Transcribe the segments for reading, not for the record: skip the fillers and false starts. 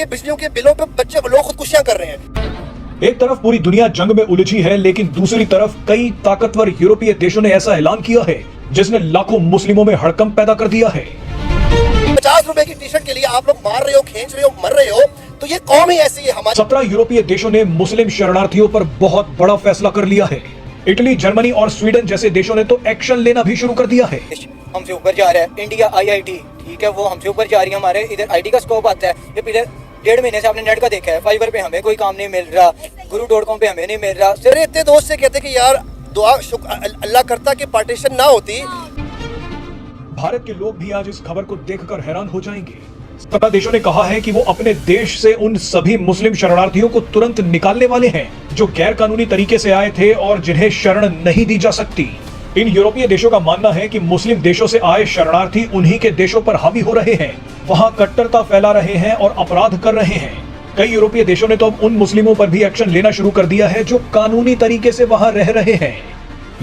के बिजलियों के बिलों पे बच्चे लोग खुदकुशियां कर रहे हैं। एक तरफ पूरी दुनिया जंग में उलझी है, लेकिन दूसरी तरफ कई ताकतवर यूरोपीय देशों ने ऐसा ऐलान किया है जिसने लाखों मुस्लिमों में हड़कंप पैदा कर दिया है। 50 रुपए की टी शर्ट के लिए आप लोग मार रहे हो, खींच रहे हो, मर रहे हो, तो ये कौम ही ऐसी है हमारी। 17 यूरोपीय देशों ने मुस्लिम शरणार्थियों पर बहुत बड़ा फैसला कर लिया है। इटली, जर्मनी और स्वीडन जैसे देशों ने तो एक्शन लेना भी शुरू कर दिया है। हमसे ऊपर जा रहा है इंडिया IIT, ठीक है, वो हमसे ऊपर जा रही है। हमारे इधर IT का स्कोप आता है। ये इधर 1.5 महीने से आपने नेट का देखा है, फाइबर पे हमें कोई काम नहीं मिल रहा, guru.com पे हमें नहीं मिल रहा। मेरे इतने दोस्त से कहते कि यार दुआ अल्लाह करता कि पार्टीशन ना होती। भारत के लोग भी आज इस खबर को देखकर हैरान हो जाएंगे। 17 देशों ने कहा है कि वो अपने देश से उन सभी मुस्लिम शरणार्थियों को तुरंत निकालने वाले हैं जो गैर कानूनी तरीके से आए थे और जिन्हें शरण नहीं दी जा सकती। इन यूरोपीय देशों का मानना है कि मुस्लिम देशों से आए शरणार्थी उन्हीं के देशों पर हावी हो रहे हैं, वहां कट्टरता फैला रहे हैं और अपराध कर रहे हैं। कई यूरोपीय देशों ने तो अब उन मुस्लिमों पर भी एक्शन लेना शुरू कर दिया है जो कानूनी तरीके से वहां रह रहे हैं।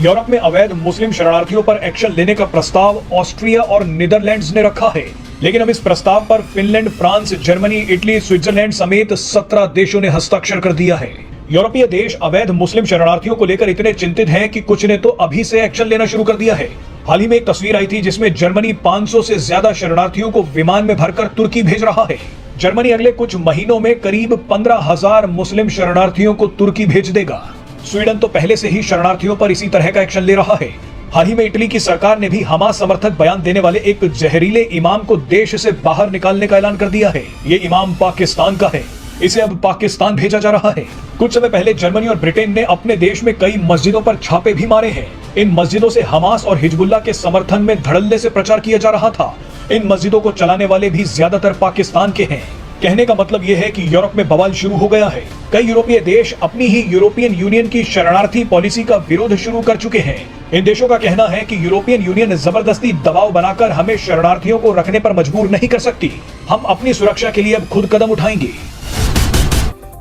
यूरोप में अवैध मुस्लिम शरणार्थियों पर एक्शन लेने का प्रस्ताव ऑस्ट्रिया और नीदरलैंड्स ने रखा है, लेकिन अब इस प्रस्ताव पर Finland, France, Germany, Italy, Switzerland समेत 17 देशों ने हस्ताक्षर कर दिया है। यूरोपीय देश अवैध मुस्लिम शरणार्थियों को लेकर इतने चिंतित हैं कि कुछ ने तो अभी से एक्शन लेना शुरू कर दिया है। हाल ही में एक तस्वीर आई थी जिसमें जर्मनी 500 से ज्यादा शरणार्थियों को विमान में भरकर तुर्की भेज रहा है। जर्मनी अगले कुछ महीनों में करीब 15,000 मुस्लिम शरणार्थियों को तुर्की भेज देगा। स्वीडन तो पहले से ही शरणार्थियों पर इसी तरह का एक्शन ले रहा है। हाल ही में इटली की सरकार ने भी हमास समर्थक बयान देने वाले एक जहरीले इमाम को देश से बाहर निकालने का ऐलान कर दिया है। ये इमाम पाकिस्तान का है, इसे अब पाकिस्तान भेजा जा रहा है। कुछ समय पहले जर्मनी और ब्रिटेन ने अपने देश में कई मस्जिदों पर छापे भी मारे हैं। इन मस्जिदों से हमास और हिजबुल्लाह के समर्थन में धड़ल्ले से प्रचार किया जा रहा था। इन मस्जिदों को चलाने वाले भी ज्यादातर पाकिस्तान के हैं। कहने का मतलब यह है कि यूरोप में बवाल शुरू हो गया है। कई यूरोपीय देश अपनी ही यूरोपियन यूनियन की शरणार्थी पॉलिसी का विरोध शुरू कर चुके हैं। इन देशों का कहना है कि यूरोपियन यूनियन जबरदस्ती दबाव बनाकर हमें शरणार्थियों को रखने पर मजबूर नहीं कर सकती। हम अपनी सुरक्षा के लिए अब खुद कदम उठाएंगे।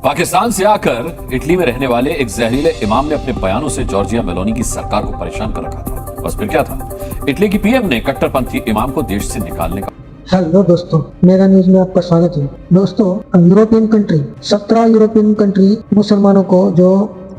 पाकिस्तान से आकर इटली में रहने वाले एक जहरीले इमाम ने अपने बयानों से जॉर्जिया मेलोनी की सरकार को परेशान कर रखा था। बस फिर क्या था, इटली की PM ने कट्टरपंथी इमाम को देश से निकालने का। हेलो दोस्तों, मेगा न्यूज में आपका स्वागत है। दोस्तों, यूरोपियन कंट्री 17 यूरोपियन कंट्री मुसलमानों को जो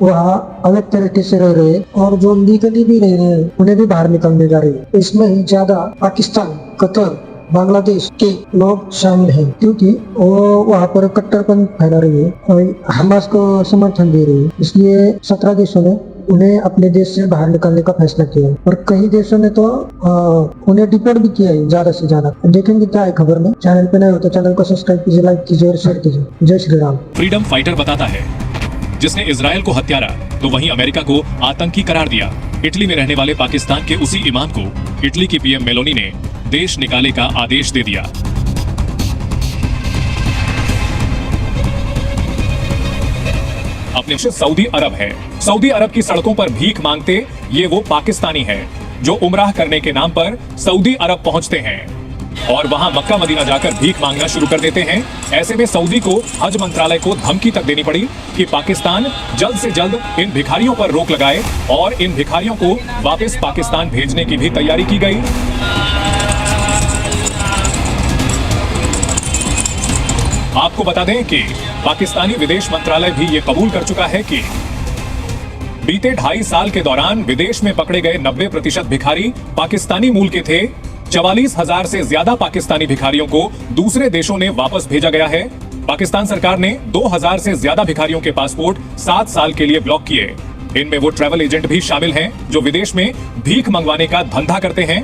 वहाँ अवैध तरीके से रह रहे और जो लीगली भी रह रहे हैं उन्हें भी बाहर निकालने जा रही है। इसमें ज्यादा पाकिस्तान, कतर, बांग्लादेश के लोग शामिल हैं, क्योंकि वो वहाँ पर कट्टरपंथ फैला रही है और हमास को समर्थन दे रही है। इसलिए 17 देशों ने उन्हें अपने देश से बाहर निकालने का फैसला किया और कई देशों ने तो उन्हें डिपोर्ट भी किया है ज्यादा से ज्यादा। देखेंगे क्या है खबर में। चैनल पे नए हो तो चैनल को सब्सक्राइब कीजिए, लाइक कीजिए और शेयर कीजिए। जय श्री राम। फ्रीडम फाइटर बताता है, जिसने इजराइल को हत्यारा तो वहीं अमेरिका को आतंकी करार दिया। इटली में रहने वाले पाकिस्तान के उसी इमाम को इटली की PM मेलोनी ने देश निकाले का आदेश दे दिया। अपने सऊदी अरब है। सऊदी अरब की सड़कों पर भीख मांगते ये वो पाकिस्तानी हैं जो उम्राह करने के नाम पर सऊदी अरब पहुंचते हैं और वहां मक्का मदीना जाकर भीख मांगना शुरू कर देते हैं। ऐसे में सऊदी को हज मंत्रालय को धमकी तक देनी पड़ी कि पाकिस्तान जल्द से जल्द इन भिखारियों पर रोक लगाए और इन भिखारियों को वापस पाकिस्तान भेजने की भी तैयारी की गई। आपको बता दें कि पाकिस्तानी विदेश मंत्रालय भी ये कबूल कर चुका है कि बीते 2.5 साल के दौरान विदेश में पकड़े गए 90% भिखारी पाकिस्तानी मूल के थे। 44,000 से ज्यादा पाकिस्तानी भिखारियों को दूसरे देशों ने वापस भेजा गया है। पाकिस्तान सरकार ने 2,000 से ज्यादा भिखारियों के पासपोर्ट 7 साल के लिए ब्लॉक किए। इनमें वो ट्रैवल एजेंट भी शामिल हैं जो विदेश में भीख मंगवाने का धंधा करते हैं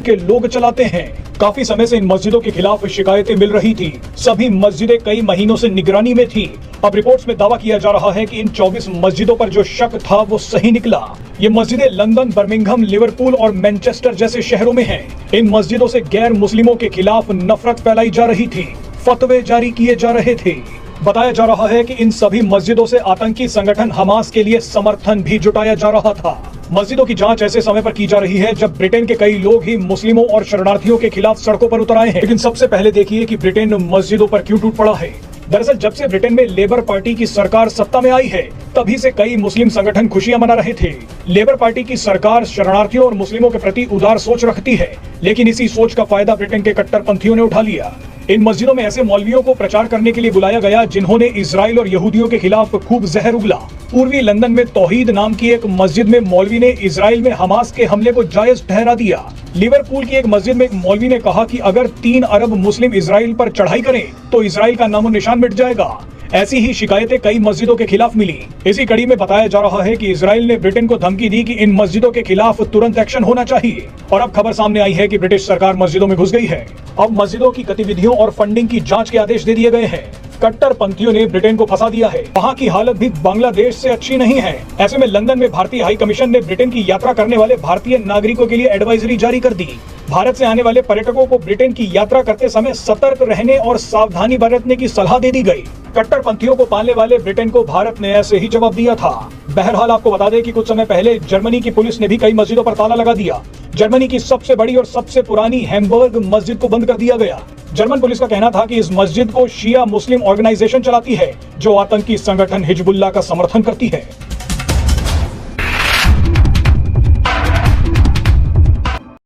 के लोग चलाते हैं। काफी समय से इन मस्जिदों के खिलाफ शिकायतें मिल रही थी। सभी मस्जिदें कई महीनों से निगरानी में थी। अब रिपोर्ट्स में दावा किया जा रहा है कि इन 24 मस्जिदों पर जो शक था वो सही निकला। ये मस्जिदें लंदन, बर्मिंघम, लिवरपूल और मैनचेस्टर जैसे शहरों में हैं। इन मस्जिदों से गैर मुस्लिमों के खिलाफ नफरत फैलाई जा रही थी, फतवे जारी किए जा रहे थे। बताया जा रहा है कि इन सभी मस्जिदों से आतंकी संगठन हमास के लिए समर्थन भी जुटाया जा रहा था। मस्जिदों की जांच ऐसे समय पर की जा रही है जब ब्रिटेन के कई लोग ही मुस्लिमों और शरणार्थियों के खिलाफ सड़कों पर उतर आए हैं। लेकिन सबसे पहले देखिए कि ब्रिटेन मस्जिदों पर क्यों टूट पड़ा है। दरअसल जब से ब्रिटेन में लेबर पार्टी की सरकार सत्ता में आई है तभी से कई मुस्लिम संगठन खुशियां मना रहे थे। लेबर पार्टी की सरकार शरणार्थियों और मुस्लिमों के प्रति उदार सोच रखती है, लेकिन इसी सोच का फायदा ब्रिटेन के कट्टरपंथियों ने उठा लिया। इन मस्जिदों में ऐसे मौलवियों को प्रचार करने के लिए बुलाया गया जिन्होंने इजराइल और यहूदियों के खिलाफ खूब जहर उगला। पूर्वी लंदन में तौहीद नाम की एक मस्जिद में मौलवी ने इजराइल में हमास के हमले को जायज ठहरा दिया। लिवरपूल की एक मस्जिद में एक मौलवी ने कहा कि अगर 3 अरब मुस्लिम इजराइल पर चढ़ाई करें तो इजराइल का नामो निशान मिट जाएगा। ऐसी ही शिकायतें कई मस्जिदों के खिलाफ मिली। इसी कड़ी में बताया जा रहा है कि इजराइल ने ब्रिटेन को धमकी दी कि इन मस्जिदों के खिलाफ तुरंत एक्शन होना चाहिए। और अब खबर सामने आई है कि ब्रिटिश सरकार मस्जिदों में घुस गई है। अब मस्जिदों की गतिविधियों और फंडिंग की जांच के आदेश दे दिए गए हैं। कट्टरपंथियों ने ब्रिटेन को फंसा दिया है। वहाँ की हालत भी बांग्लादेश से अच्छी नहीं है। ऐसे में लंदन में भारतीय हाई कमीशन ने ब्रिटेन की यात्रा करने वाले भारतीय नागरिकों के लिए एडवाइजरी जारी कर दी। भारत से आने वाले पर्यटकों को ब्रिटेन की यात्रा करते समय सतर्क रहने और सावधानी बरतने की सलाह दे दी गई। कट्टरपंथियों को पालने वाले ब्रिटेन को भारत ने ऐसे ही जवाब दिया था। बहरहाल आपको बता दें कि कुछ समय पहले जर्मनी की पुलिस ने भी कई मस्जिदों पर ताला लगा दिया। जर्मनी की सबसे बड़ी और सबसे पुरानी हैम्बर्ग मस्जिद को बंद कर दिया गया। जर्मन पुलिस का कहना था कि इस मस्जिद को शिया मुस्लिम ऑर्गेनाइजेशन चलाती है जो आतंकी संगठन हिजबुल्लाह का समर्थन करती है।